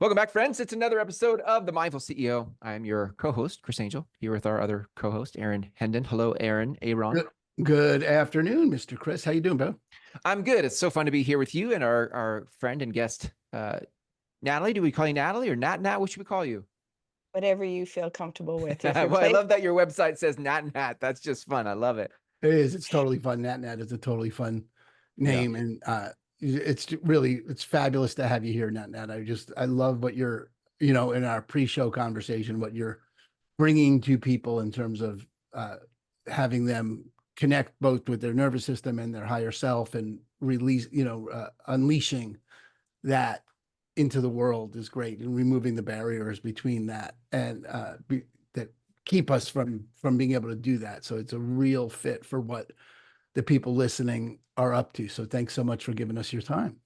Welcome back, friends. It's another episode of The Mindful CEO. I'm your co-host, Chris Angell, here with our other co-host, Aaron Hendon. Hello, Aaron. Aaron. Good afternoon, Mr. Chris. How you doing, Bo? I'm good. It's so fun to be here with you and our friend and guest, Natalie. Do we call you Natalie or Nat? What should we call you? Whatever you feel comfortable with. If you're Well, I love that your website says NatNat. That's just fun. I love it. It is. It's totally fun. NatNat is a totally fun name, and it's fabulous to have you here, NatNat. I love what you're, in our pre-show conversation, what you're bringing to people in terms of having them connect both with their nervous system and their higher self, and release, unleashing that into the world is great, and removing the barriers between that and that keep us from being able to do that. So it's a real fit for what the people listening are up to. So thanks so much for giving us your time.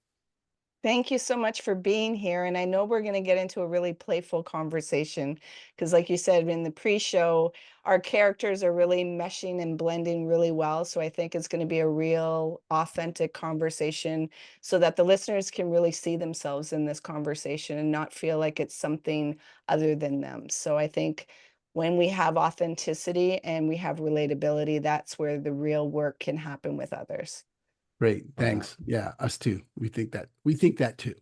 Thank you so much for being here. And I know we're going to get into a really playful conversation because, like you said, in the pre-show, our characters are really meshing and blending really well. So I think it's going to be a real authentic conversation so that the listeners can really see themselves in this conversation and not feel like it's something other than them. So I think when we have authenticity and we have relatability, that's where the real work can happen with others. Great. Thanks. Yeah, us too. We think that too.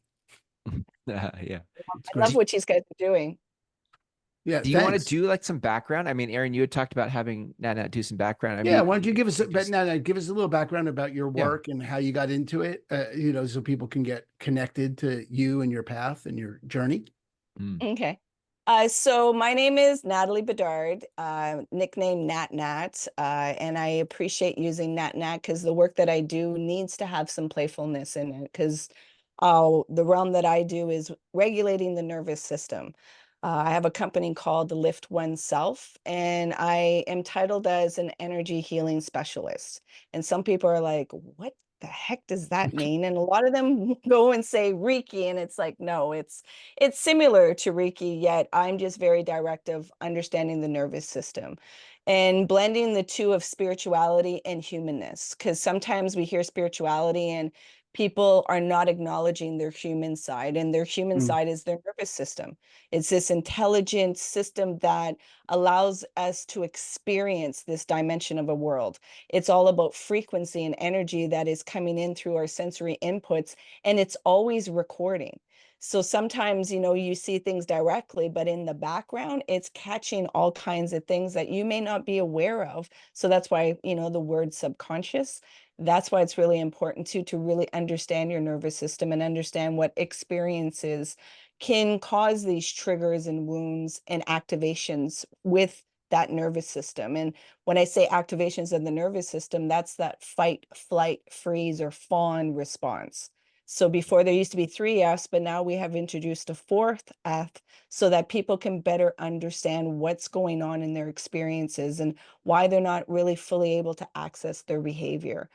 Yeah. I love what you guys are doing. Yeah. Do you want to do like some background? I mean, Aaron, you had talked about having Nat do some background. Why don't you give us a little background about your work and how you got into it, so people can get connected to you and your path and your journey. Okay. So my name is Natalie Bedard, nickname NatNat, and I appreciate using NatNat because the work that I do needs to have some playfulness in it because the realm that I do is regulating the nervous system. I have a company called The Lift Oneself, and I am titled as an energy healing specialist. And some people are like, what the heck does that mean? And a lot of them go and say Reiki, and it's like, no, it's similar to Reiki, yet I'm just very direct of understanding the nervous system and blending the two of spirituality and humanness. Because sometimes we hear spirituality and people are not acknowledging their human side, and their human side is their nervous system. It's this intelligent system that allows us to experience this dimension of a world. It's all about frequency and energy that is coming in through our sensory inputs, and it's always recording. So sometimes, you see things directly, but in the background, it's catching all kinds of things that you may not be aware of. So that's why, the word subconscious, that's why it's really important to really understand your nervous system and understand what experiences can cause these triggers and wounds and activations with that nervous system. And when I say activations of the nervous system, that's that fight, flight, freeze, or fawn response. So before there used to be 3 F's, but now we have introduced a 4th F so that people can better understand what's going on in their experiences and why they're not really fully able to access their behavior.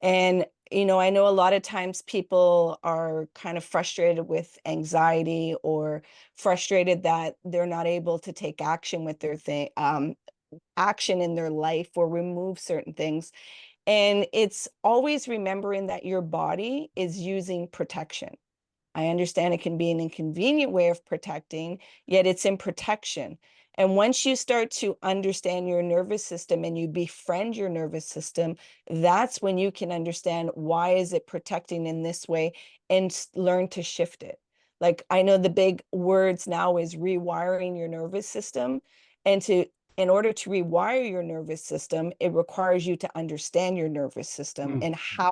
And, I know a lot of times people are kind of frustrated with anxiety or frustrated that they're not able to take action with their action in their life or remove certain things. And it's always remembering that your body is using protection. I understand it can be an inconvenient way of protecting, yet it's in protection. And once you start to understand your nervous system and you befriend your nervous system, that's when you can understand why is it protecting in this way and learn to shift it. Like I know the big words now is rewiring your nervous system. And in order to rewire your nervous system, it requires you to understand your nervous system and how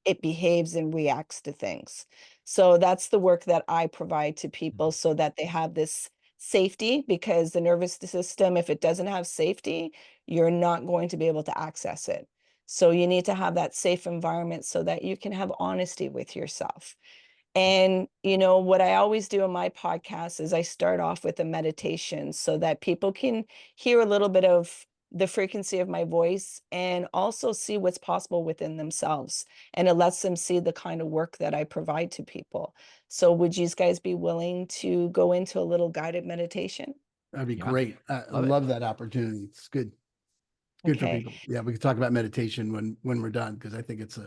it behaves and reacts to things. So that's the work that I provide to people so that they have this safety, because the nervous system, if it doesn't have safety, you're not going to be able to access it. So you need to have that safe environment so that you can have honesty with yourself. And, what I always do in my podcast is I start off with a meditation so that people can hear a little bit of the frequency of my voice and also see what's possible within themselves. And it lets them see the kind of work that I provide to people. So would you guys be willing to go into a little guided meditation? That'd be great. I love that opportunity. It's good. Good for people. Yeah, we can talk about meditation when we're done, because I think it's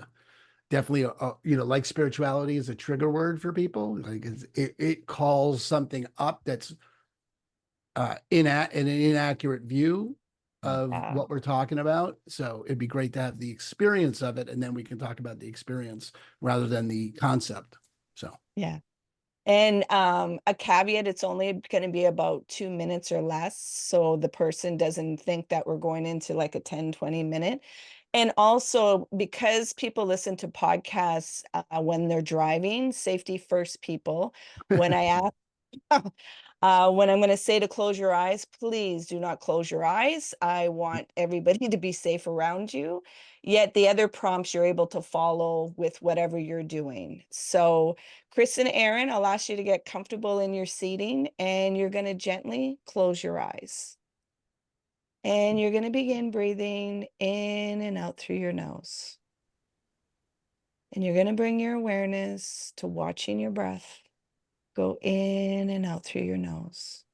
definitely, like spirituality is a trigger word for people. Like it calls something up that's an inaccurate view of Yeah. what we're talking about. So it'd be great to have the experience of it, and then we can talk about the experience rather than the concept. So Yeah. And a caveat, it's only going to be about 2 minutes or less. So the person doesn't think that we're going into like a 10-20 minute. And also because people listen to podcasts when they're driving, safety first, people, when I ask when I'm going to say to close your eyes, please do not close your eyes. I want everybody to be safe around you. Yet the other prompts you're able to follow with whatever you're doing. So, Chris and Aaron, I'll ask you to get comfortable in your seating, and you're going to gently close your eyes. And you're going to begin breathing in and out through your nose. And you're going to bring your awareness to watching your breath go in and out through your nose.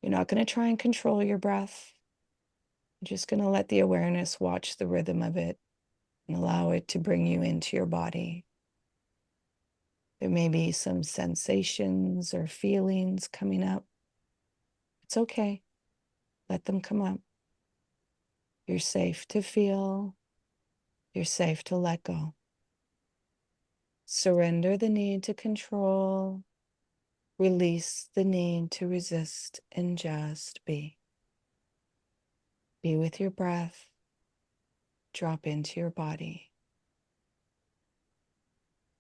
You're not going to try and control your breath. You're just going to let the awareness watch the rhythm of it and allow it to bring you into your body. There may be some sensations or feelings coming up. It's okay. Let them come up. You're safe to feel. You're safe to let go. Surrender the need to control. Release the need to resist and just be. Be with your breath. Drop into your body.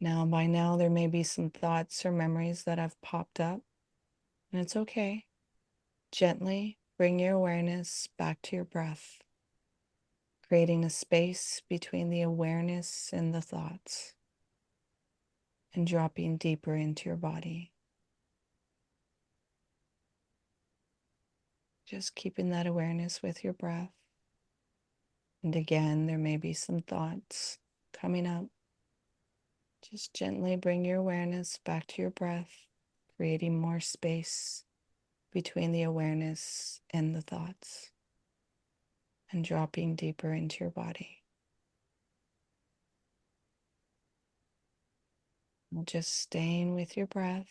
Now, by now, there may be some thoughts or memories that have popped up, and it's okay. Gently bring your awareness back to your breath, creating a space between the awareness and the thoughts, and dropping deeper into your body. Just keeping that awareness with your breath. And again, there may be some thoughts coming up. Just gently bring your awareness back to your breath, creating more space between the awareness and the thoughts, and dropping deeper into your body. And just staying with your breath.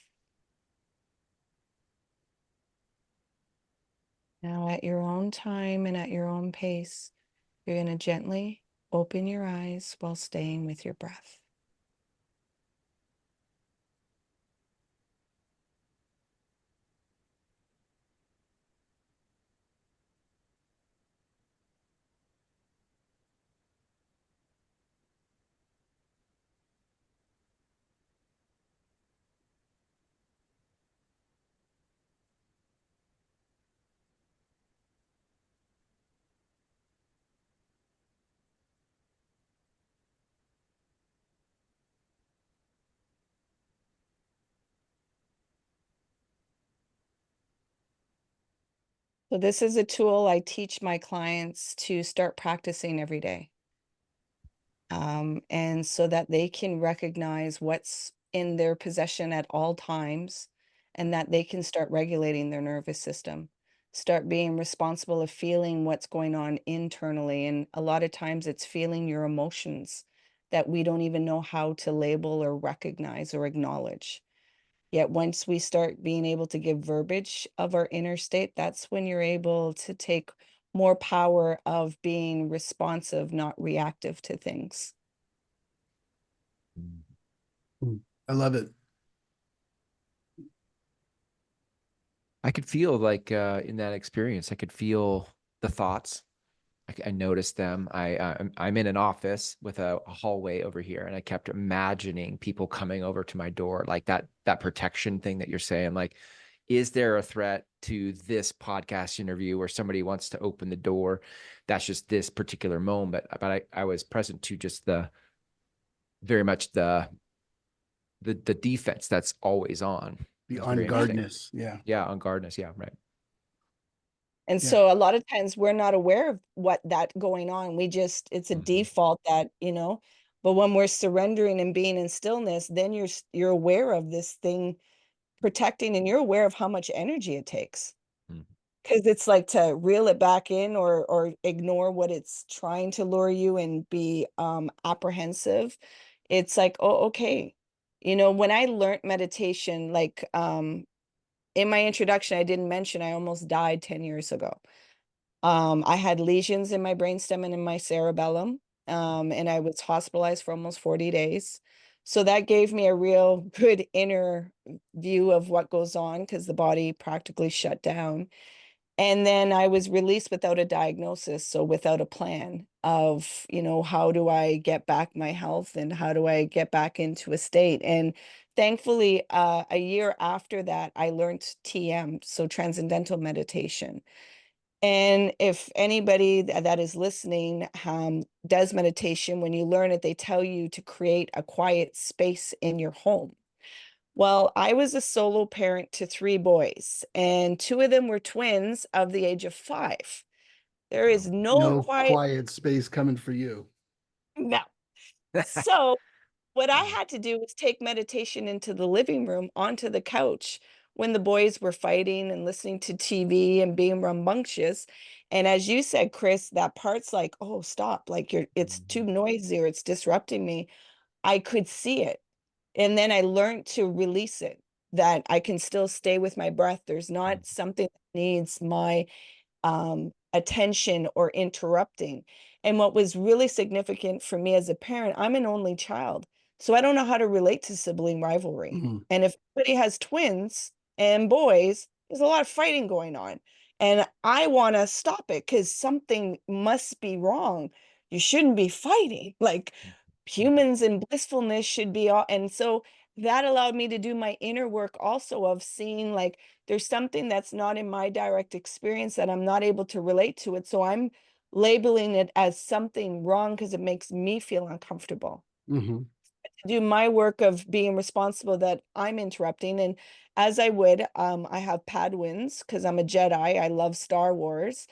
Now, at your own time and at your own pace, you're going to gently open your eyes while staying with your breath. So this is a tool I teach my clients to start practicing every day. And so that they can recognize what's in their possession at all times, and that they can start regulating their nervous system, start being responsible of feeling what's going on internally. And a lot of times it's feeling your emotions that we don't even know how to label or recognize or acknowledge. Yet once we start being able to give verbiage of our inner state, that's when you're able to take more power of being responsive, not reactive to things. I love it. I could feel like in that experience, I could feel the thoughts. I noticed them. I'm in an office with a hallway over here, and I kept imagining people coming over to my door, like that protection thing that you're saying. Like, is there a threat to this podcast interview where somebody wants to open the door? That's just this particular moment. But I was present to just the very much the defense that's always on. The It's very interesting. unguardedness. Yeah. Yeah, on guardness. Yeah, right. And Yeah. so a lot of times we're not aware of what that going on. It's a Mhm. default that, but when we're surrendering and being in stillness, then you're aware of this thing protecting, and you're aware of how much energy it takes. Mhm. because it's like to reel it back in or ignore what it's trying to lure you and be apprehensive. It's like, oh, okay. You know, when I learned meditation, like in my introduction, I didn't mention I almost died 10 years ago. I had lesions in my brainstem and in my cerebellum, and I was hospitalized for almost 40 days. So that gave me a real good inner view of what goes on because the body practically shut down. And then I was released without a diagnosis, so without a plan of, you know, how do I get back my health and how do I get back into a state? And thankfully, a year after that, I learned TM, so transcendental meditation. And if anybody that is listening does meditation, when you learn it, they tell you to create a quiet space in your home. Well, I was a solo parent to three boys, and two of them were twins of the age of 5. There is no No quiet quiet space coming for you. now. So what I had to do was take meditation into the living room, onto the couch when the boys were fighting and listening to TV and being rambunctious. And as you said, Chris, that part's like, oh, stop. Like it's too noisy or it's disrupting me. I could see it. And then I learned to release it, that I can still stay with my breath. There's not something that needs my attention or interrupting. And what was really significant for me as a parent, I'm an only child. So I don't know how to relate to sibling rivalry. Mhm. And if somebody has twins and boys, there's a lot of fighting going on. And I want to stop it because something must be wrong. You shouldn't be fighting. Like humans in blissfulness should be all. And so that allowed me to do my inner work also of seeing like there's something that's not in my direct experience that I'm not able to relate to it. So I'm labeling it as something wrong because it makes me feel uncomfortable. Mhm. Do my work of being responsible that I'm interrupting. And as I would, I have Padwins because I'm a Jedi. I love Star Wars.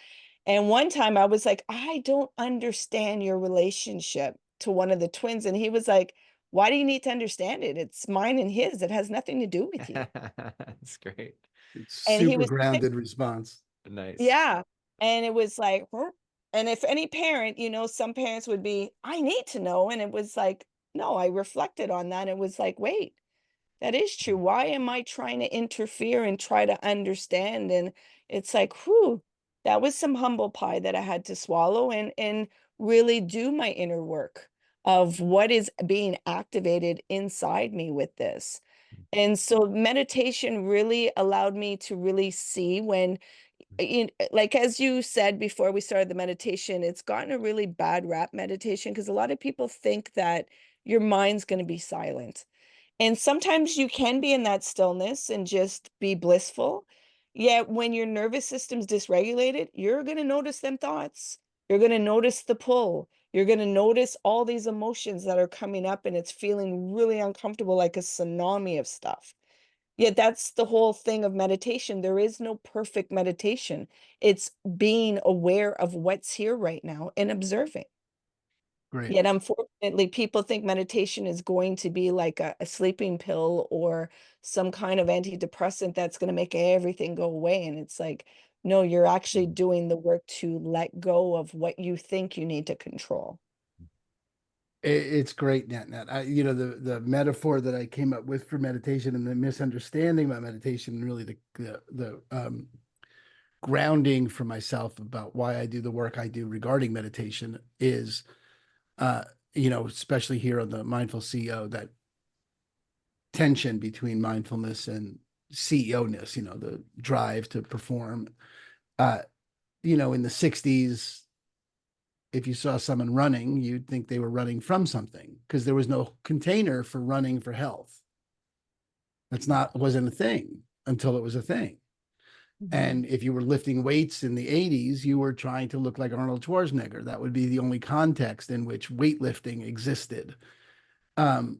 And one time I was like, I don't understand your relationship to one of the twins. And he was like, why do you need to understand it? It's mine and his. It has nothing to do with you. That's great. It's And he super was, grounded response. Nice. yeah. And it was like, huh? And if any parent, you know, some parents would be, I need to know. And it was like, no, I reflected on that. It was like, wait, that is true. Why am I trying to interfere and try to understand? And it's like, whew, that was some humble pie that I had to swallow and really do my inner work of what is being activated inside me with this. And so meditation really allowed me to really see when, like as you said before we started the meditation, it's gotten a really bad rap meditation because a lot of people think that your mind's going to be silent. And sometimes you can be in that stillness and just be blissful. Yet when your nervous system's dysregulated, you're going to notice them thoughts. You're going to notice the pull. You're going to notice all these emotions that are coming up and it's feeling really uncomfortable, like a tsunami of stuff. Yet that's the whole thing of meditation. There is no perfect meditation. It's being aware of what's here right now and observing. Great. Yet, unfortunately, people think meditation is going to be like a sleeping pill or some kind of antidepressant that's going to make everything go away. And it's like, no, you're actually doing the work to let go of what you think you need to control. It's great, NatNat. You know, the metaphor that I came up with for meditation and the misunderstanding about meditation, and really the grounding for myself about why I do the work I do regarding meditation is, uh, you know, especially here on the Mindful CEO, that tension between mindfulness and CEO-ness, you know, the drive to perform. Uh, you know, in the 60s, if you saw someone running, you'd think they were running from something because there was no container for running for health. That's not wasn't a thing until it was a thing. And if you were lifting weights in the 80s, you were trying to look like Arnold Schwarzenegger. That would be the only context in which weightlifting existed. Um,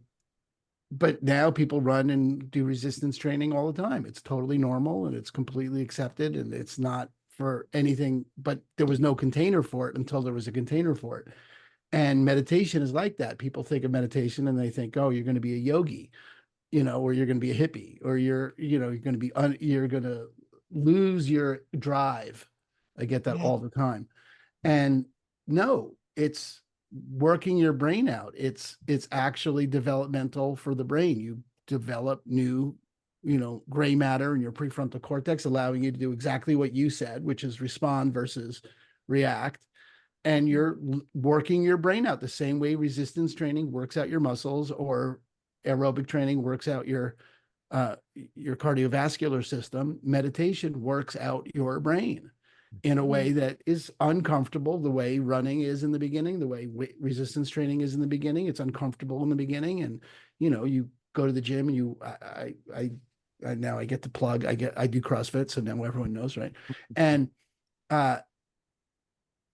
but now people run and do resistance training all the time. It's totally normal and it's completely accepted and it's not for anything, but there was no container for it until there was a container for it. And meditation is like that. People think of meditation and they think, oh, you're going to be a yogi, you know, or you're going to be a hippie, or you're going to be, you're going to lose your drive. I get that all the time. And no, it's working your brain out. It's actually developmental for the brain. You develop new, gray matter in your prefrontal cortex, allowing you to do exactly what you said, which is respond versus react. And you're working your brain out the same way resistance training works out your muscles, or aerobic training works out your cardiovascular system. Meditation works out your brain in a way that is uncomfortable, the way running is in the beginning, the way resistance training is in the beginning. It's uncomfortable in the beginning. And, you go to the gym and now I get to plug, I do CrossFit. So now everyone knows, right? And,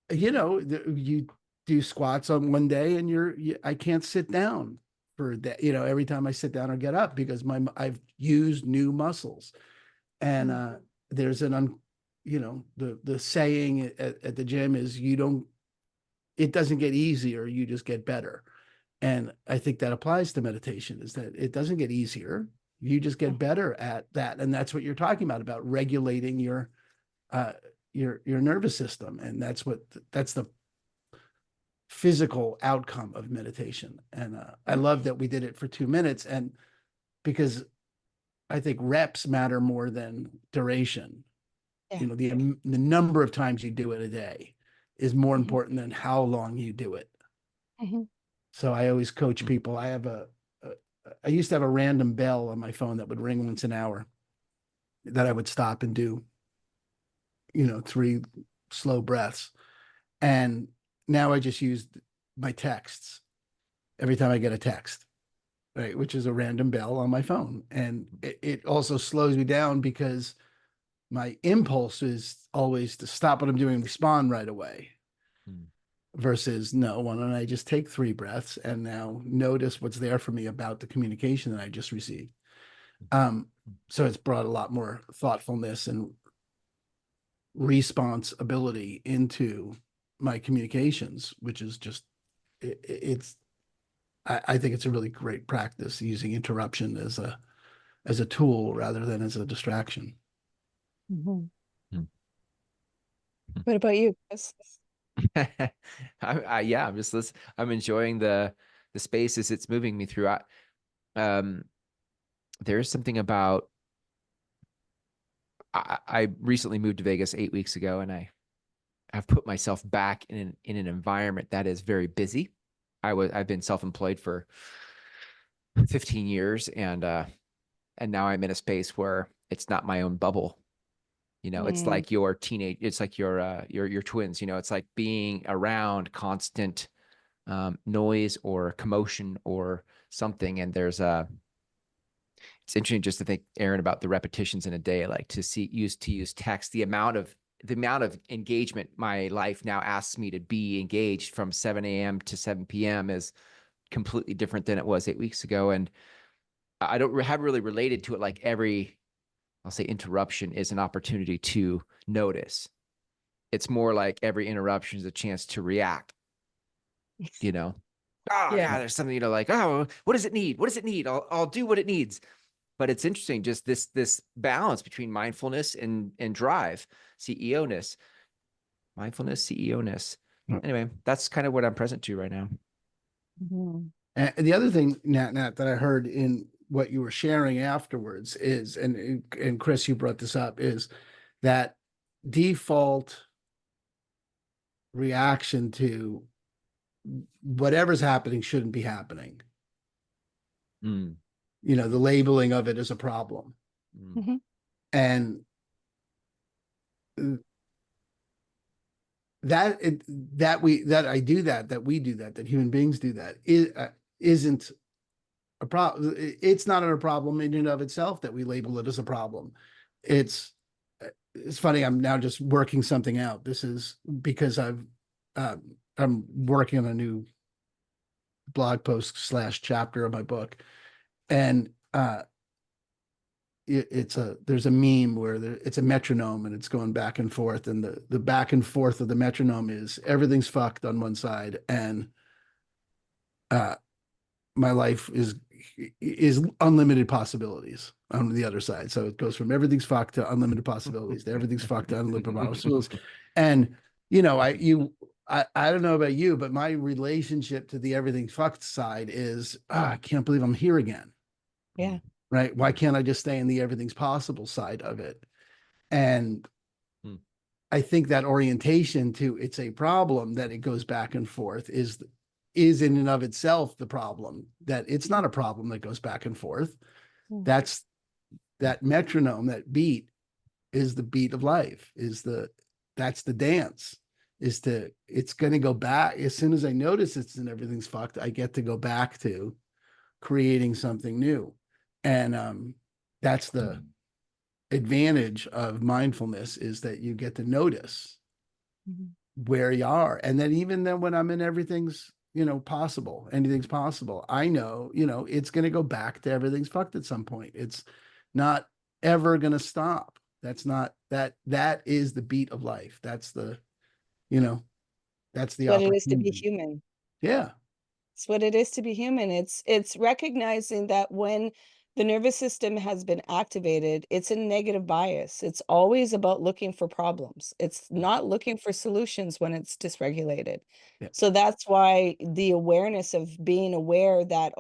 you do squats on one day and I can't sit down for that. Every time I sit down or get up, because I've used new muscles. And there's the saying at the gym is it doesn't get easier, you just get better. And I think that applies to meditation, is that it doesn't get easier, you just get better at that. And that's what you're talking about regulating your nervous system. And that's the physical outcome of meditation. And I love that we did it for 2 minutes, and because I think reps matter more than duration. The number of times you do it a day is more important than how long you do it. So I always coach people. I used to have a random bell on my phone that would ring once an hour that I would stop and do 3 slow breaths. And now I just use my texts every time I get a text, right? Which is a random bell on my phone. And it also slows me down, because my impulse is always to stop what I'm doing and respond right away. Versus, no, why don't I just take 3 breaths and now notice what's there for me about the communication that I just received. So it's brought a lot more thoughtfulness and responsibility into my communications, which is just, I think it's a really great practice, using interruption as a tool rather than as a distraction. What about you, Chris? I'm just listening. I'm enjoying the spaces it's moving me through. There's something about, I recently moved to Vegas 8 weeks ago, and I have put myself back in an environment that is very busy. I've been self-employed for 15 years, and now I'm in a space where it's not my own bubble. It's like it's like your twins. It's like being around constant noise or commotion or something. And it's interesting just to think, Aaron, about the repetitions in a day, like to use text, the amount of engagement my life now asks me to be engaged from 7 a.m. to 7 p.m. is completely different than it was 8 weeks ago. And I haven't really related to it like every, I'll say, interruption is an opportunity to notice. It's more like every interruption is a chance to react. Oh yeah, there's something, like, oh, what does it need? What does it need? I'll do what it needs. But it's interesting, just this balance between mindfulness and drive, CEO-ness, mindfulness, CEO-ness. Anyway, that's kind of what I'm present to right now. And the other thing, Nat, that I heard in what you were sharing afterwards is, and Chris, you brought this up, is that default reaction to whatever's happening shouldn't be happening. The labeling of it as a problem. And that we do that human beings do that isn't a problem. It's not a problem in and of itself that we label it as a problem. It's funny. I'm now just working something out. This is because I'm working on a new blog post / chapter of my book, and there's a meme where it's a metronome and it's going back and forth, and the back and forth of the metronome is everything's fucked on one side, and my life is is unlimited possibilities on the other side. So it goes from everything's fucked to unlimited possibilities to everything's fucked to unlimited possibilities. And I don't know about you, but my relationship to the everything's fucked side is I can't believe I'm here again. Yeah. Right? Why can't I just stay in the everything's possible side of it? And I think that orientation to it's a problem that it goes back and forth is in and of itself the problem, that it's not a problem that goes back and forth. That's that metronome, that beat is the beat of life, that's the dance, it's going to go back. As soon as I notice it's and everything's fucked, I get to go back to creating something new. And that's the advantage of mindfulness, is that you get to notice where you are. And then even then when I'm in everything's, possible, anything's possible, I know, it's going to go back to everything's fucked at some point. It's not ever going to stop. That's not that is the beat of life. That's the, that's the What it is to be opportunity. human. Yeah. It's what it is to be human. It's recognizing that when the nervous system has been activated, it's a negative bias. It's always about looking for problems. It's not looking for solutions when it's dysregulated. Yeah. So that's why the awareness of being aware that,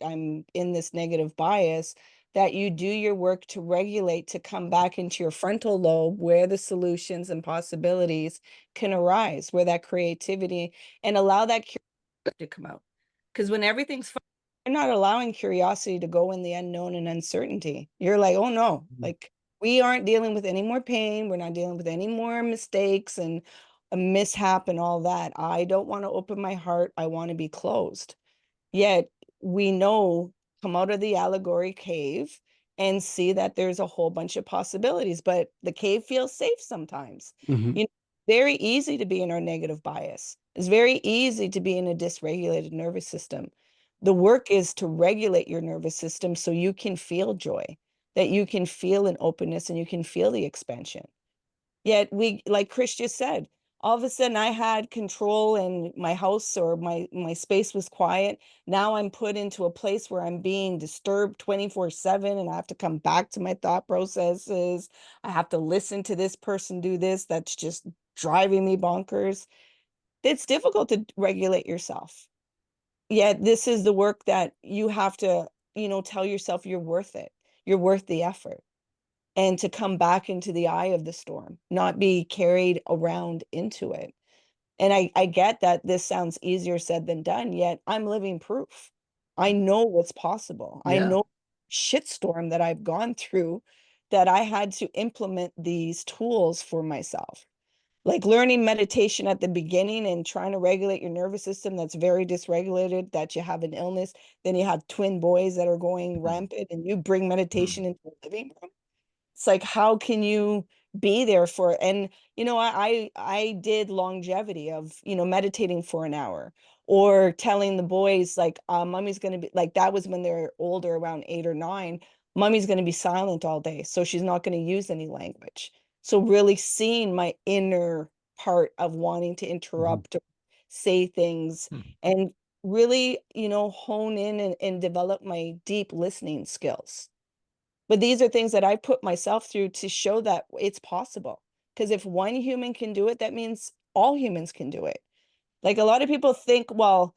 I'm in this negative bias, that you do your work to regulate, to come back into your frontal lobe where the solutions and possibilities can arise, where that creativity, and allow that curiosity to come out. Because when everything's you're not allowing curiosity to go in the unknown and uncertainty. You're like, oh no, like we aren't dealing with any more pain. We're not dealing with any more mistakes and a mishap and all that. I don't want to open my heart. I want to be closed. Yet we know, come out of the allegory cave and see that there's a whole bunch of possibilities, but the cave feels safe sometimes. Very easy to be in our negative bias. It's very easy to be in a dysregulated nervous system. The work is to regulate your nervous system so you can feel joy, that you can feel an openness and you can feel the expansion. Yet we, like Chris just said, all of a sudden I had control and my house or my space was quiet. Now I'm put into a place where I'm being disturbed 24/7 and I have to come back to my thought processes. I have to listen to this person do this. That's just driving me bonkers. It's difficult to regulate yourself. Yet this is the work that you have to, tell yourself you're worth it. You're worth the effort. And to come back into the eye of the storm, not be carried around into it. And I get that this sounds easier said than done, yet I'm living proof. I know what's possible. I Yeah. know shitstorm that I've gone through, that I had to implement these tools for myself. Like learning meditation at the beginning and trying to regulate your nervous system that's very dysregulated, that you have an illness, then you have twin boys that are going rampant and you bring meditation into the living room. It's like, how can you be there for, and I did longevity of, meditating for an hour, or telling the boys like, mommy's going to be like, that was when they're older, around 8 or 9, mommy's going to be silent all day. So she's not going to use any language. So really seeing my inner part of wanting to interrupt or say things and really, hone in and develop my deep listening skills. But these are things that I put myself through to show that it's possible. Because if one human can do it, that means all humans can do it. Like a lot of people think, well,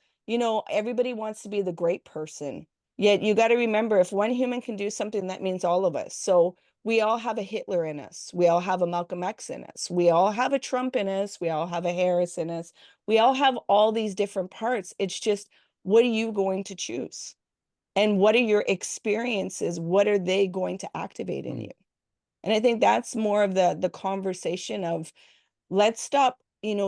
everybody wants to be the great person. Yet you got to remember, if one human can do something, that means all of us. So we all have a Hitler in us. We all have a Malcolm X in us. We all have a Trump in us. We all have a Harris in us. We all have all these different parts. It's just, what are you going to choose? And what are your experiences? What are they going to activate in you? And I think that's more of the conversation of, let's stop,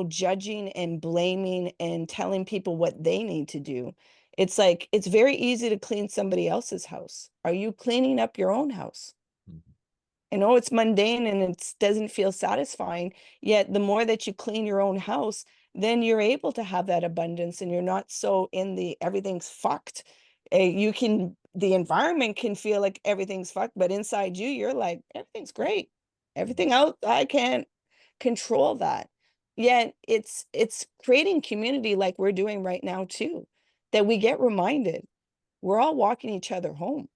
judging and blaming and telling people what they need to do. It's like, it's very easy to clean somebody else's house. Are you cleaning up your own house? I know it's mundane and it doesn't feel satisfying, yet the more that you clean your own house, then you're able to have that abundance and you're not so in the everything's fucked. The environment can feel like everything's fucked, but inside you, you're like, everything's great. Everything out, I can't control that. Yet it's creating community like we're doing right now too, that we get reminded we're all walking each other home.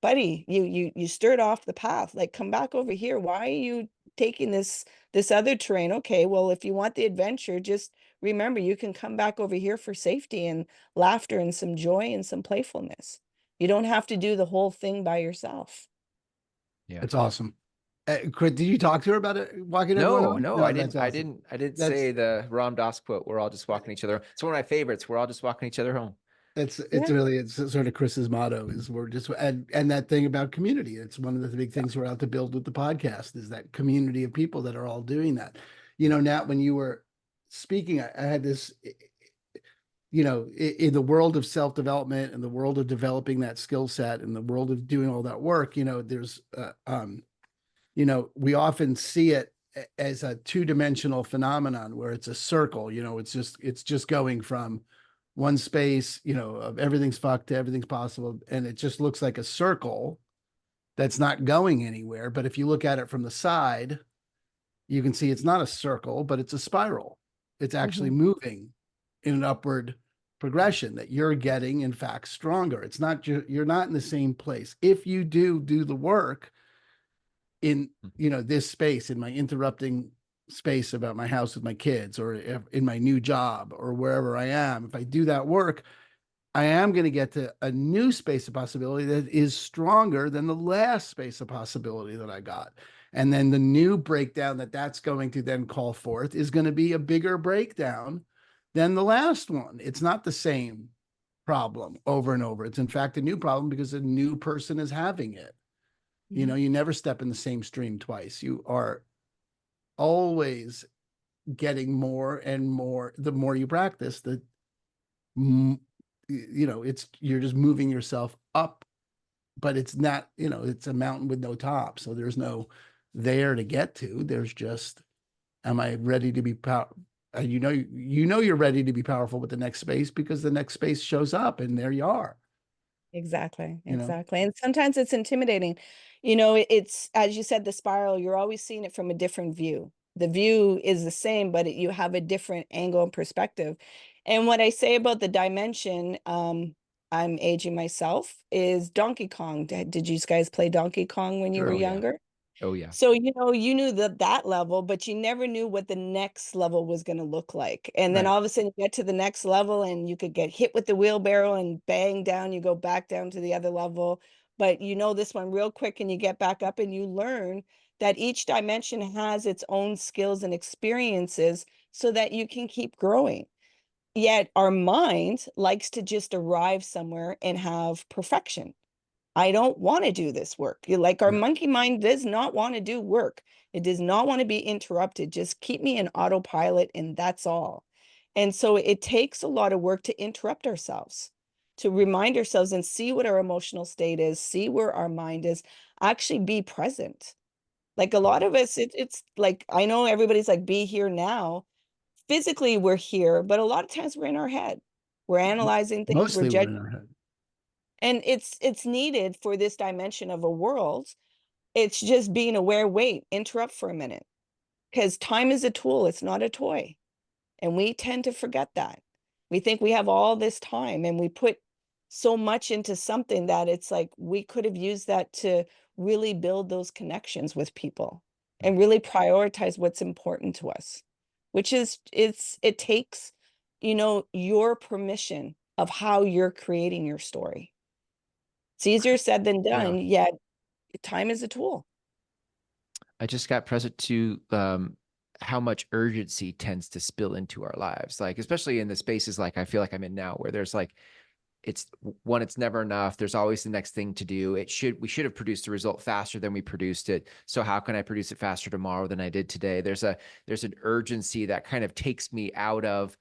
Buddy, you stirred off the path. Like, come back over here. Why are you taking this other terrain? Okay, well, if you want the adventure, just remember you can come back over here for safety and laughter and some joy and some playfulness. You don't have to do the whole thing by yourself. Yeah. It's awesome. Did you talk to her about it, walking everyone No, home? no, No, I that's didn't. I awesome. didn't. I didn't That's say the Ram Dass quote. We're all just walking each other. It's one of my favorites. We're all just walking each other home. it's Yeah, really it's sort of Chris's motto is we're just and that thing about community. It's one of the big things we're out to build with the podcast is that community of people that are all doing that. You know, Nat, when you were speaking, I had this, you know, in the world of self-development and the world of developing that skill set and the world of doing all that work, you know, there's you know, we often see it as a two-dimensional phenomenon where it's a circle, you know, it's just going from one space, you know, of everything's fucked to everything's possible. And it just looks like a circle that's not going anywhere. But if you look at it from the side, you can see it's not a circle, but it's a spiral. It's actually moving in an upward progression that you're getting, in fact, stronger. It's not, you're not in the same place. If you do the work, in, you know, this space, in my interrupting space about my house with my kids, or in my new job, or wherever I am, if I do that work, I am going to get to a new space of possibility that is stronger than the last space of possibility that I got. And then the new breakdown that's going to then call forth is going to be a bigger breakdown than the last one. It's not the same problem over and over. It's in fact a new problem because a new person is having it. You know, you never step in the same stream twice. You are always getting more and more. The more you practice, you know, you're just moving yourself up, but it's not, you know, it's a mountain with no top. So there's no there to get to. There's just, am I ready to be powerful? And you know you're ready to be powerful with the next space because the next space shows up and there you are. Exactly, You know, exactly. And sometimes it's intimidating. You know, it's, as you said, the spiral, you're always seeing it from a different view. The view is the same, but you have a different angle and perspective. And what I say about the dimension, I'm aging myself, is Donkey Kong. Did you guys play Donkey Kong when you Sure. were Oh yeah. younger? Oh yeah. So, you know, you knew that level, but you never knew what the next level was going to look like. And then right. all of a sudden you get to the next level and you could get hit with the wheelbarrow and bang down, you go back down to the other level. But you know this one real quick and you get back up and you learn that each dimension has its own skills and experiences so that you can keep growing. Yet our mind likes to just arrive somewhere and have perfection. I don't want to do this work. Like, our Yeah. monkey mind does not want to do work. It does not want to be interrupted. Just keep me in autopilot and that's all. And so it takes a lot of work to interrupt ourselves, to remind ourselves and see what our emotional state is, see where our mind is, actually be present. Like, a lot of us, it's like, I know everybody's like, be here now. Physically, we're here, but a lot of times we're in our head. We're analyzing things, we're Mostly we're judging, in our head. and it's needed for this dimension of a world. It's just being aware, wait, interrupt for a minute, because time is a tool, it's not a toy. And we tend to forget that. We think we have all this time and we put so much into something that it's like we could have used that to really build those connections with people and really prioritize what's important to us, which is, it takes, you know, your permission of how you're creating your story. It's easier said than Yeah. done, yet time is a tool. I just got present to how much urgency tends to spill into our lives, like especially in the spaces like I feel like I'm in now, where there's like it's never enough. There's always the next thing to do. We should have produced the result faster than we produced it. So how can I produce it faster tomorrow than I did today? There's an urgency that kind of takes me out of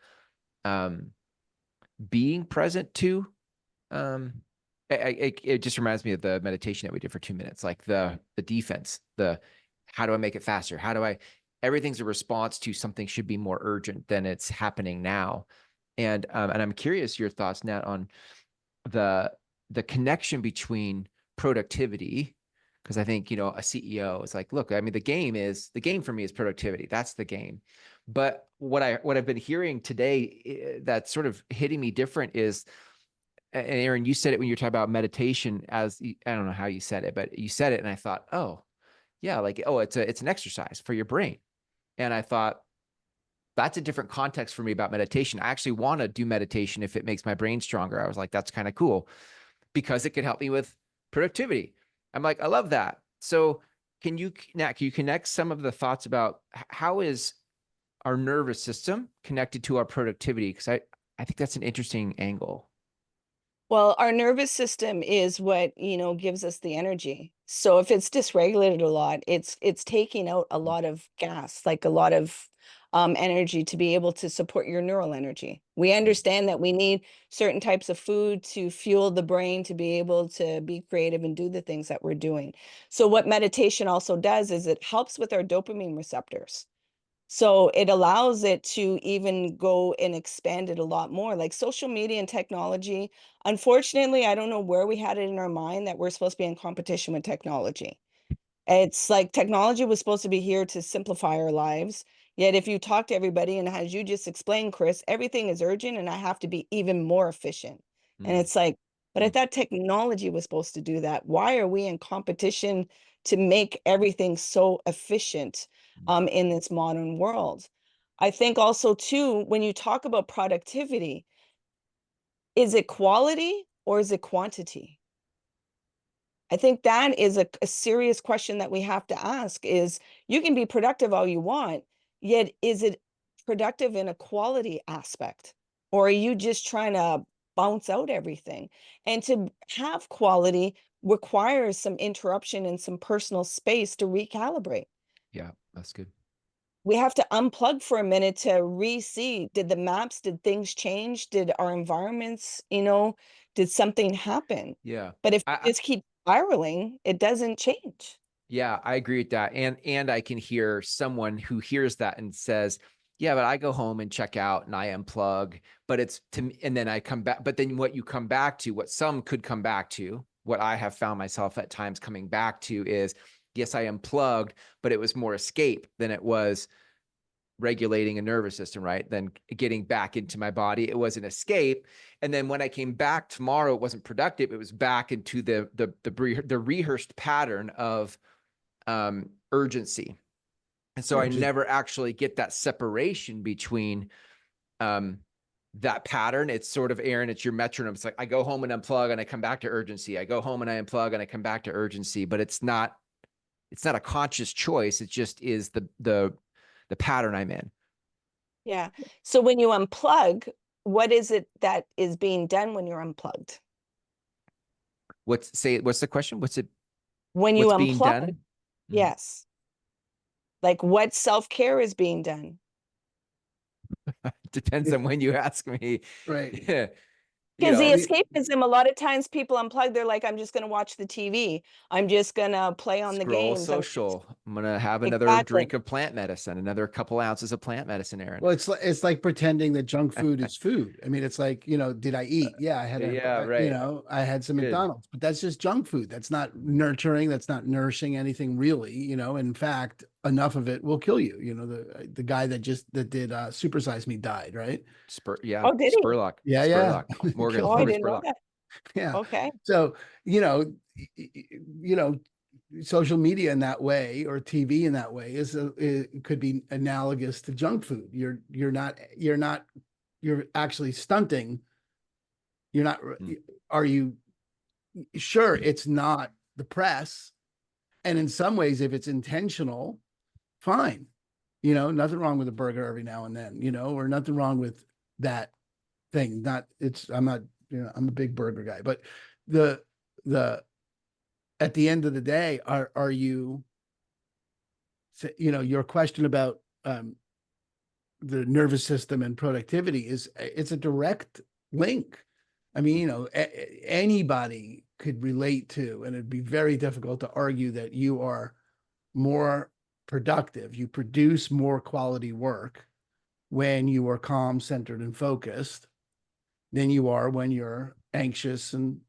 being present to it just reminds me of the meditation that we did for 2 minutes, like the defense, how do I make it faster? Everything's a response to something should be more urgent than it's happening now. And I'm curious your thoughts, Nat, on the connection between productivity, because I think, you know, a CEO is like, look, I mean, the game for me is productivity. That's the game. But what I've been hearing today that's sort of hitting me different is and Aaron, you said it when you were talking about meditation I don't know how you said it, but you said it and I thought, oh yeah, like, oh, it's an exercise for your brain. And I thought that's a different context for me about meditation. I actually want to do meditation if it makes my brain stronger. I was like, that's kind of cool because it can help me with productivity. I'm like, I love that. So Nat, can you connect some of the thoughts about how is our nervous system connected to our productivity? Because I think that's an interesting angle. Well, our nervous system is what, gives us the energy. So if it's dysregulated a lot, it's taking out a lot of gas, like a lot of energy to be able to support your neural energy. We understand that we need certain types of food to fuel the brain to be able to be creative and do the things that we're doing. So what meditation also does is it helps with our dopamine receptors. So it allows it to even go and expand it a lot more. Like social media and technology, unfortunately, I don't know where we had it in our mind that we're supposed to be in competition with technology. It's like technology was supposed to be here to simplify our lives. Yet if you talk to everybody, and as you just explained, Chris, everything is urgent and I have to be even more efficient. And Mm, it's like, but I mm, thought technology was supposed to do that. Why are we in competition to make everything so efficient mm. in this modern world? I think also too, when you talk about productivity, is it quality or is it quantity? I think that is a serious question that we have to ask is you can be productive all you want, yet is it productive in a quality aspect? Or are you just trying to bounce out everything? And to have quality requires some interruption and some personal space to recalibrate. Yeah, that's good. We have to unplug for a minute to re-see, did the maps, did things change? Did our environments, did something happen? Yeah. But if I, you just keep spiraling, it doesn't change. Yeah, I agree with that. And I can hear someone who hears that and says, yeah, but I go home and check out and I unplug, but it's to me, and then I come back. But then what you come back to, what some could come back to, what I have found myself at times coming back to is, yes, I unplugged, but it was more escape than it was regulating a nervous system, right? Then getting back into my body. It was an escape. And then when I came back tomorrow, it wasn't productive. It was back into the rehearsed pattern of urgency. And so I Which is never actually get that separation between that pattern. It's sort of, Aaron, it's your metronome. It's like I go home and unplug and I come back to urgency. I go home and I unplug and I come back to urgency, but it's not a conscious choice. It just is the pattern I'm in. Yeah. So when you unplug, what is it that is being done when you're unplugged? What's the question? When you What's being unplug, done? Mhm. yes. Like what self-care is being done? Depends on when you ask me. right. Yeah. You Because the know, escapism, a lot of times people unplug, they're like, I'm just going to watch the TV. I'm just going to play on the scroll games. social. I'm going to have another Exactly. drink of plant medicine, another couple ounces of plant medicine, Aaron. Well, it's like pretending that junk food is food. I mean, it's like, did I eat? Yeah, I had Yeah, right. I had some Good. McDonald's, but that's just junk food. That's not nurturing. That's not nourishing anything really. In fact, enough of it will kill you. The guy that did Supersize Me died, right? Yeah, Oh, did he? Spurlock. Yeah, yeah. Spurlock. Morgan Oh, Killed I him. didn't know Spurlock. that. Yeah. Okay. So, social media in that way or TV in that way it could be analogous to junk food. You're actually stunting. You're not, Mm. are you sure it's not the press? And in some ways, if it's intentional, fine. Nothing wrong with a burger every now and then, or nothing wrong with that thing. I'm not, I'm a big burger guy, but the, at the end of the day, are you, your question about the nervous system and productivity it's a direct link. I mean, anybody could relate to, and it'd be very difficult to argue that you are more productive. You produce more quality work when you are calm, centered, and focused than you are when you're anxious and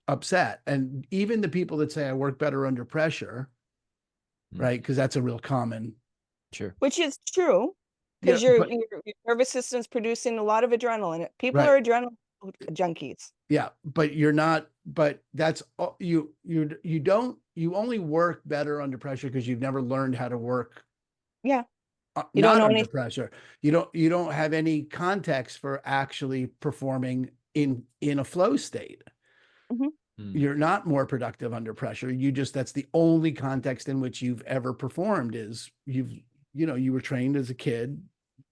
upset. And even the people that say I work better under pressure, Mm. right? Because that's a real common. Sure. Which is true Yeah, because your but nervous system's producing a lot of adrenaline. People right. are adrenaline junkies. Yeah, but you're not, but that's you only work better under pressure because you've never learned how to work Yeah. You don't not know under anything. pressure. You don't have any context for actually performing in a flow state. Mhm. You're not more productive under pressure. That's the only context in which you've ever performed is you were trained as a kid.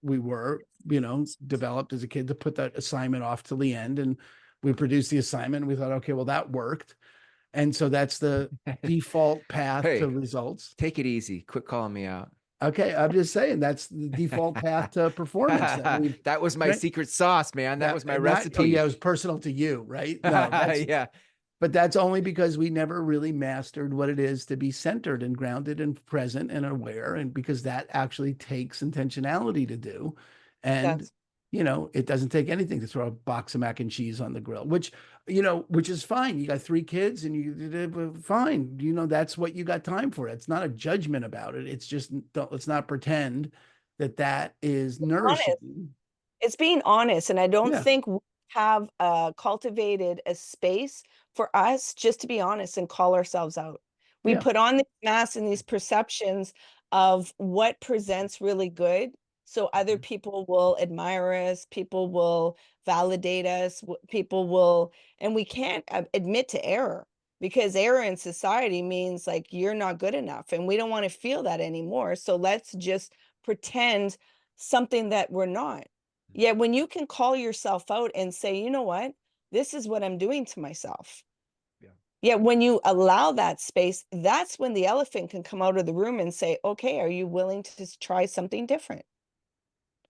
We were, developed as a kid to put that assignment off till the end. And we produced the assignment. We thought, okay, well, that worked. And so that's the default path to Hey, results. take it easy. Quit calling me out. Okay, I'm just saying that's the default path to performance that we've That was my secret sauce, man. That was my oh recipe. yeah, it was personal to you, right? No, Yeah. but that's only because we never really mastered what it is to be centered and grounded and present and aware. And because that actually takes intentionality to do. And, That's it doesn't take anything to throw a box of mac and cheese on the grill, which is fine. You got 3 kids and you did fine. That's what you got time for. It's not a judgment about it. It's just, let's not pretend that is honest. nourishing. It's being honest. And I don't Yeah. think we have cultivated a space for us just to be honest and call ourselves out. We Yeah. put on these masks and these perceptions of what presents really good. So other people will admire us, people will validate us, people will, and we can't admit to error because error in society means like you're not good enough. And we don't want to feel that anymore. So let's just pretend something that we're not. Yet when you can call yourself out and say, you know what, this is what I'm doing to myself. Yeah. Yet when you allow that space, that's when the elephant can come out of the room and say, okay, are you willing to try something different?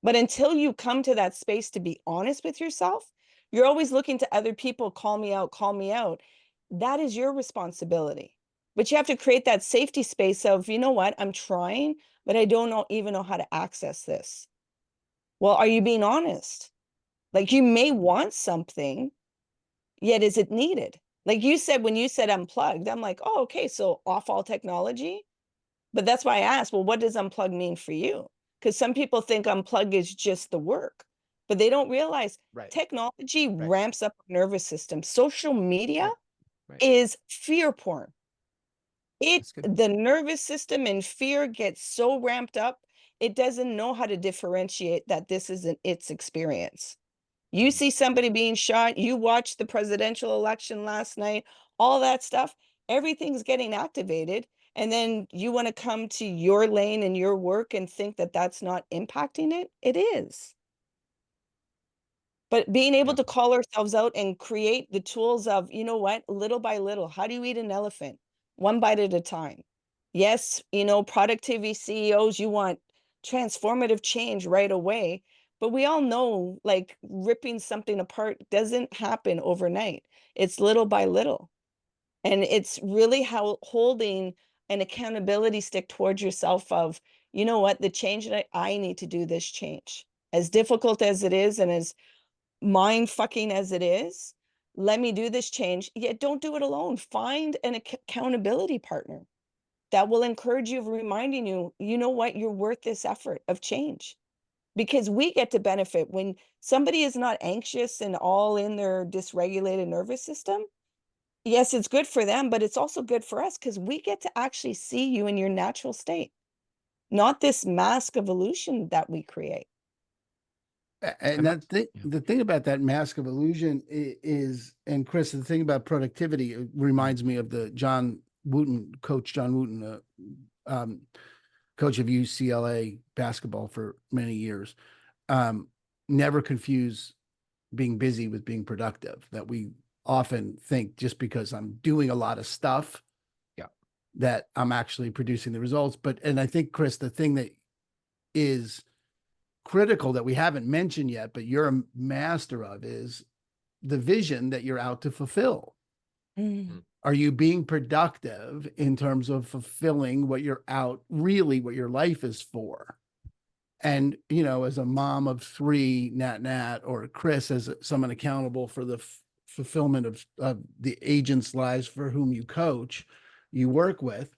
But until you come to that space to be honest with yourself, you're always looking to other people, call me out, call me out. That is your responsibility. But you have to create that safety space of, you know what, I'm trying, but I don't even know how to access this. Well, are you being honest? Like you may want something, yet is it needed? Like you said, when you said unplugged, I'm like, oh, okay, so off all technology. But that's why I asked, well, what does unplug mean for you? Because some people think unplug is just the work, but they don't realize technology ramps up our nervous system. Social media is fear porn. The nervous system and fear gets so ramped up, it doesn't know how to differentiate that this isn't its experience. You see somebody being shot, you watched the presidential election last night, all that stuff, everything's getting activated. And then you want to come to your lane and your work and think that that's not impacting it. It is. But being able to call ourselves out and create the tools of, you know what, little by little, how do you eat an elephant? One bite at a time. Yes, productivity CEOs, you want transformative change right away. But we all know like ripping something apart doesn't happen overnight. It's little by little. And it's really how holding an accountability stick towards yourself of, you know what, the change that I need to do this change. As difficult as it is and as mind fucking as it is, let me do this change. Yet don't do it alone. Find an accountability partner that will encourage you, reminding you, you know what, you're worth this effort of change. Because we get to benefit when somebody is not anxious and all in their dysregulated nervous system. Yes, it's good for them, but it's also good for us because we get to actually see you in your natural state, not this mask of illusion that we create. And the thing about that mask of illusion is, and Chris, the thing about productivity, it reminds me of the coach John Wooten, coach of UCLA basketball for many years. Never confuse being busy with being productive. That we often think just because I'm doing a lot of stuff, that I'm actually producing the results. And I think, Chris, the thing that is critical that we haven't mentioned yet, but you're a master of, is the vision that you're out to fulfill. Are you being productive in terms of fulfilling what you're out, really what your life is for? And, as a mom of 3, Nat, or Chris, as someone accountable for the fulfillment of the agents' lives for whom you work with,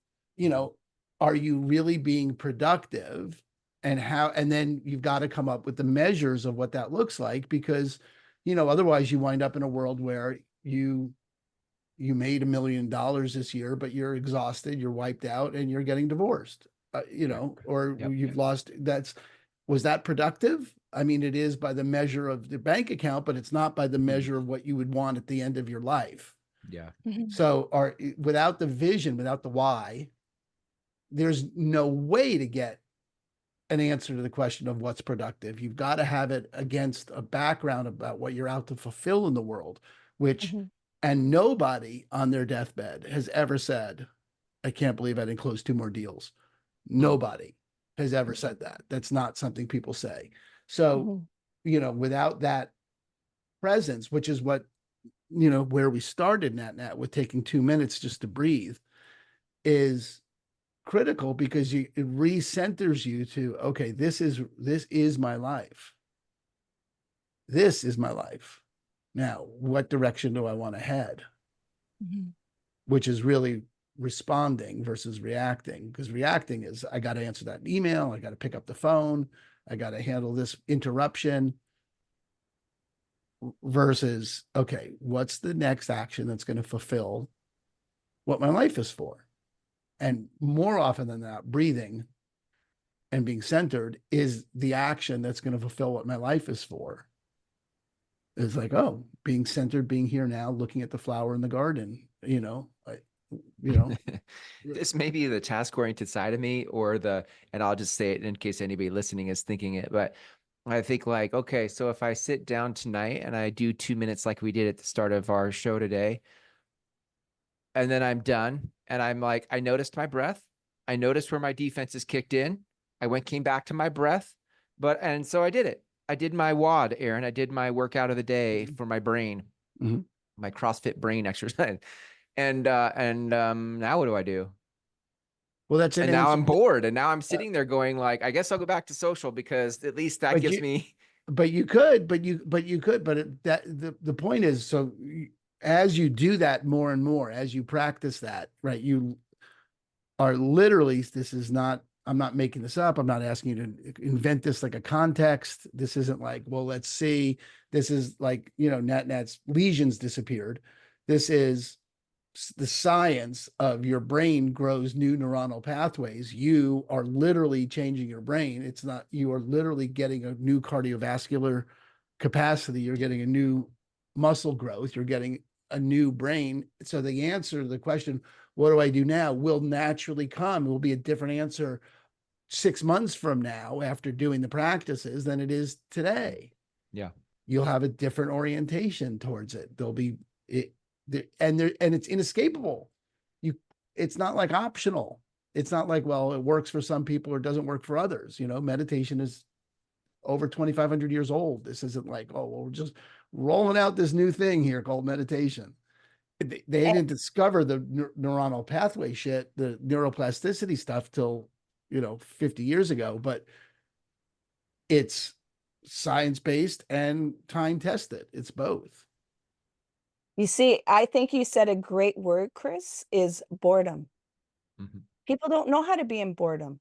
are you really being productive? And then you've got to come up with the measures of what that looks like, because, otherwise you wind up in a world where you made $1 million this year, but you're exhausted, you're wiped out, and you're getting divorced, or Yep. you've lost. Was that productive? I mean, it is by the measure of the bank account, but it's not by the measure of what you would want at the end of your life. Yeah. So, without the vision, without the why, there's no way to get an answer to the question of what's productive. You've got to have it against a background about what you're out to fulfill in the world, which, and nobody on their deathbed has ever said, I can't believe I didn't close 2 more deals. Nobody has ever said that. That's not something people say. So, without that presence, which is what, where we started NatNat with taking 2 minutes just to breathe, is critical, because it recenters you to, okay, this is my life. This is my life. Now, what direction do I want to head? Which is really responding versus reacting, because reacting is, I got to answer that email, I got to pick up the phone, I got to handle this interruption, versus, okay, what's the next action that's going to fulfill what my life is for? And more often than not, breathing and being centered is the action that's going to fulfill what my life is for. It's like, oh, being centered, being here now, looking at the flower in the garden, This may be the task-oriented side of me, and I'll just say it in case anybody listening is thinking it, but I think like, okay, so if I sit down tonight and I do 2 minutes like we did at the start of our show today, and then I'm done, and I'm like, I noticed my breath, I noticed where my defenses kicked in, came back to my breath, and so I did it. I did my WOD, Aaron. I did my workout of the day for my brain, my CrossFit brain exercise. And now what do I do? Well, that's it. And now I'm bored. And now I'm sitting there going like, I guess I'll go back to social, because at least that gives me. But you could, but the point is, so as you do that more and more, as you practice that, right, you are literally, I'm not making this up. I'm not asking you to invent this like a context. This isn't like, well, let's see. This is like, NatNat's lesions disappeared. This is the science of your brain grows new neuronal pathways. You are literally changing your brain. It's not, you are literally getting a new cardiovascular capacity. You're getting a new muscle growth. You're getting a new brain. So the answer to the question, what do I do now, will naturally come. It will be a different answer 6 months from now after doing the practices than it is today. Yeah. You'll have a different orientation towards it. There'll be and it's inescapable. It's not like optional. It's not like, well, it works for some people or doesn't work for others. Meditation is over 2,500 years old. This isn't like, oh, well, we're just rolling out this new thing here called meditation. They didn't discover the neuronal pathway shit, the neuroplasticity stuff, till 50 years ago, but it's science-based and time-tested. It's both. You see, I think you said a great word, Chris, is boredom. People don't know how to be in boredom.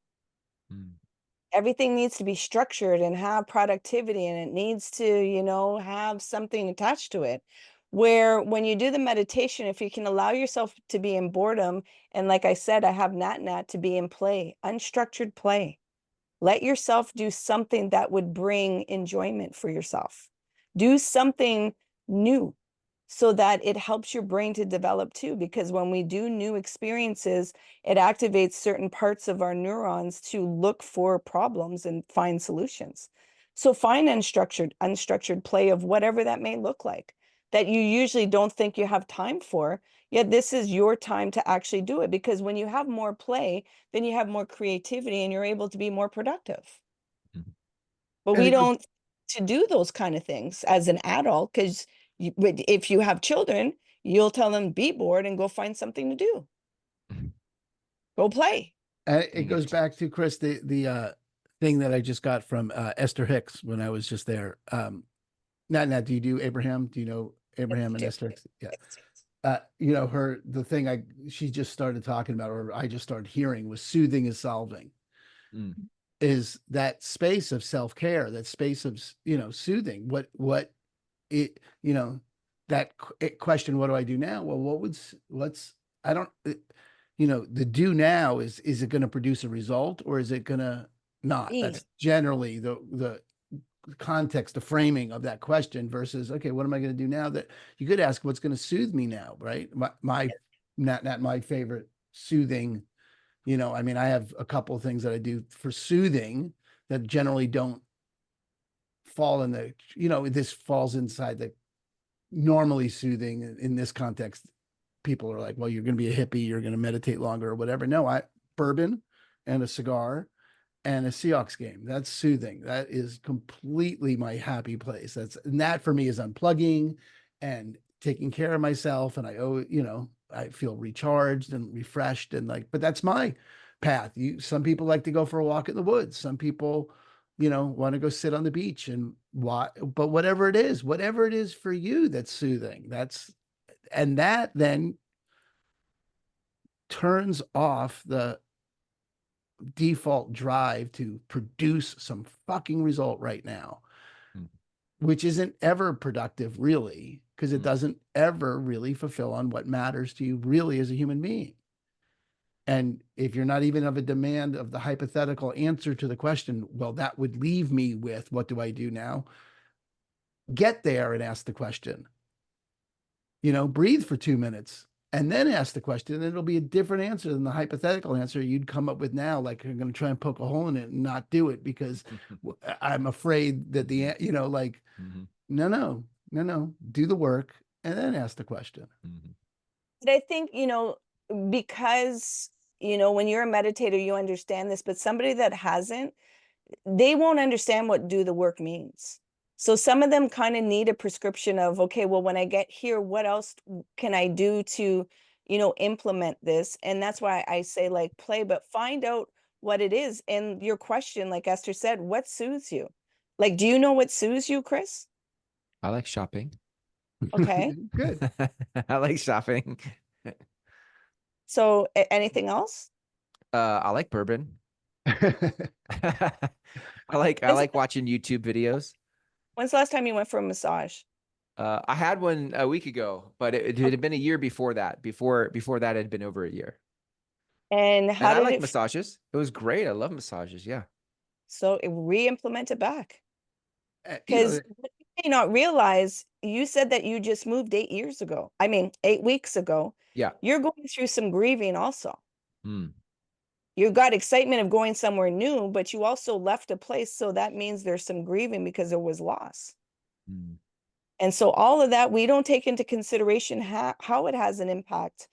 Everything needs to be structured and have productivity, and it needs to, have something attached to it. Where when you do the meditation, if you can allow yourself to be in boredom, and like I said, I have NatNat to be in play, unstructured play. Let yourself do something that would bring enjoyment for yourself. Do something new, so that it helps your brain to develop too. Because when we do new experiences, it activates certain parts of our neurons to look for problems and find solutions. So find unstructured play of whatever that may look like, that you usually don't think you have time for, yet this is your time to actually do it. Because when you have more play, then you have more creativity and you're able to be more productive. But we don't to do those kind of things as an adult, because if you have children, you'll tell them, be bored and go find something to do. Go play. It goes back to, Chris, the thing that I just got from Esther Hicks when I was just there. Nat, do you do Abraham? Do you know Abraham and Esther Hicks? Yeah. The thing she just started talking about, or I just started hearing, was soothing is solving. Is that space of self-care, that space of, soothing. What it, you know, that question, what do I do now? Well, what's, I don't, you know, the do now is it going to produce a result or is it going to not? Eve. That's generally the context, the framing of that question versus, okay, what am I going to do now? That you could ask, what's going to soothe me now, right? My not my favorite soothing, you know, I mean, I have a couple of things that I do for soothing that generally don't fall in the, you know, this falls inside the normally soothing in this context. People are like, well, you're going to be a hippie, you're going to meditate longer or whatever. No, bourbon and a cigar and a Seahawks game. That's soothing. That is completely my happy place. And that for me is unplugging and taking care of myself. And you know, I feel recharged and refreshed and like, but that's my path. Some people like to go for a walk in the woods. Some people, you know, want to go sit on the beach and but whatever it is for you, that's soothing. And that then turns off the default drive to produce some fucking result right now, which isn't ever productive really, because it doesn't ever really fulfill on what matters to you really as a human being. And if you're not even of a demand of the hypothetical answer to the question, well, that would leave me with, what do I do now? Get there and ask the question. You know, breathe for 2 minutes and then ask the question, and it'll be a different answer than the hypothetical answer you'd come up with now. Like, I'm going to try and poke a hole in it and not do it because I'm afraid that you know, like, no, do the work and then ask the question. But I think, you know, because, you know, when you're a meditator, you understand this, but somebody that hasn't, they won't understand what do the work means. So some of them kind of need a prescription of, okay, well, when I get here, what else can I do to, you know, implement this? And that's why I say, like, play, but find out what it is. And your question, like Esther said, what soothes you? Like, do you know what soothes you, Chris? I like shopping. Okay. Good. I like shopping. So anything else? I like bourbon. I like watching YouTube videos. When's the last time you went for a massage? I had one a week ago, but it had been a year before that. Before that had been over a year. And And how I did like it? massages. It was great. I love massages. Yeah. So re-implement it back. You know, Because you may not realize, you said that you just moved 8 years ago. I mean, 8 weeks ago. Yeah. You're going through some grieving also. Mm. You got excitement of going somewhere new, but you also left a place. So that means there's some grieving because there was loss. Mm. And so all of that, we don't take into consideration how it has an impact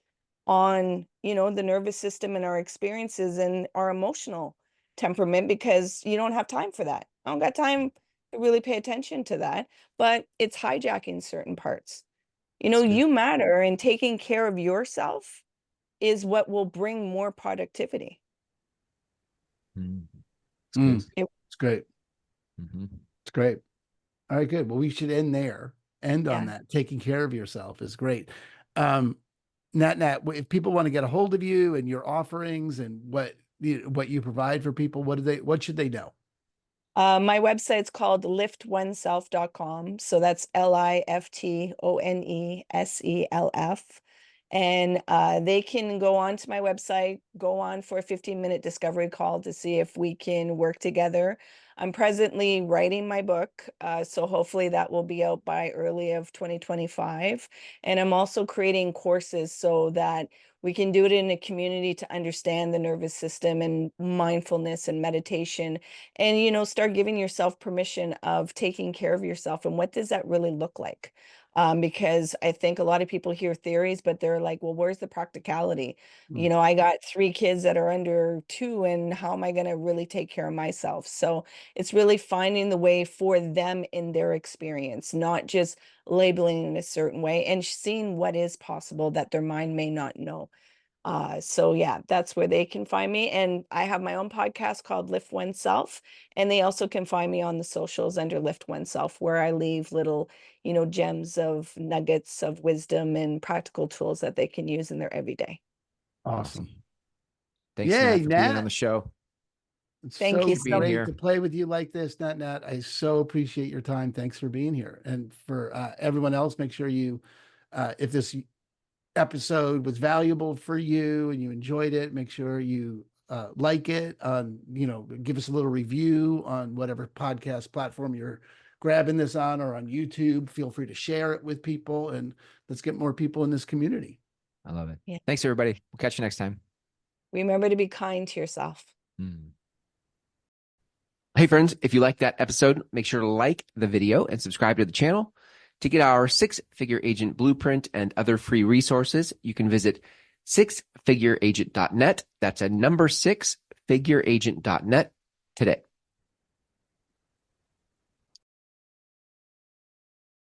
on, you know, the nervous system and our experiences and our emotional temperament, because you don't have time for that. I don't got time to really pay attention to that, but it's hijacking certain parts. You know, That's good. you matter, and taking care of yourself is what will bring more productivity. Mm. It's good. it's great. Mm-hmm. It's great. All right, good. Well, we should end there. End on Yeah. that. Taking care of yourself is great. Nat, if people want to get a hold of you and your offerings and what you provide for people, what should they know? My website's called liftoneself.com. So that's LIFTONESELF. And they can go on to my website, go on for a 15-minute discovery call to see if we can work together. I'm presently writing my book, so hopefully that will be out by early of 2025. And I'm also creating courses so that we can do it in a community to understand the nervous system and mindfulness and meditation, and, you know, start giving yourself permission of taking care of yourself. And what does that really look like? Because I think a lot of people hear theories, but they're like, well, where's the practicality? You know, I got 3 kids that are under 2, and how am I going to really take care of myself? So it's really finding the way for them in their experience, not just labeling in a certain way, and seeing what is possible that their mind may not know. So yeah, that's where they can find me. And I have my own podcast called Lift Oneself. And they also can find me on the socials under Lift Oneself, where I leave little, you know, gems of nuggets of wisdom and practical tools that they can use in their everyday. Awesome. Thanks, Yay, Nat, for being on Nat. the show. It's Thank so you for being so here. great to play with you like this, Nat. I so appreciate your time. Thanks for being here. And for everyone else, make sure you, if this episode was valuable for you and you enjoyed it, make sure you like it. Give us a little review on whatever podcast platform you're grabbing this on, or on YouTube. Feel free to share it with people, and let's get more people in this community. I love it. Yeah. Thanks, everybody. We'll catch you next time. Remember to be kind to yourself. Hey, friends, if you liked that episode, make sure to like the video and subscribe to the channel. To get our six-figure agent blueprint and other free resources, you can visit sixfigureagent.net. That's a number 6figureagent.net today.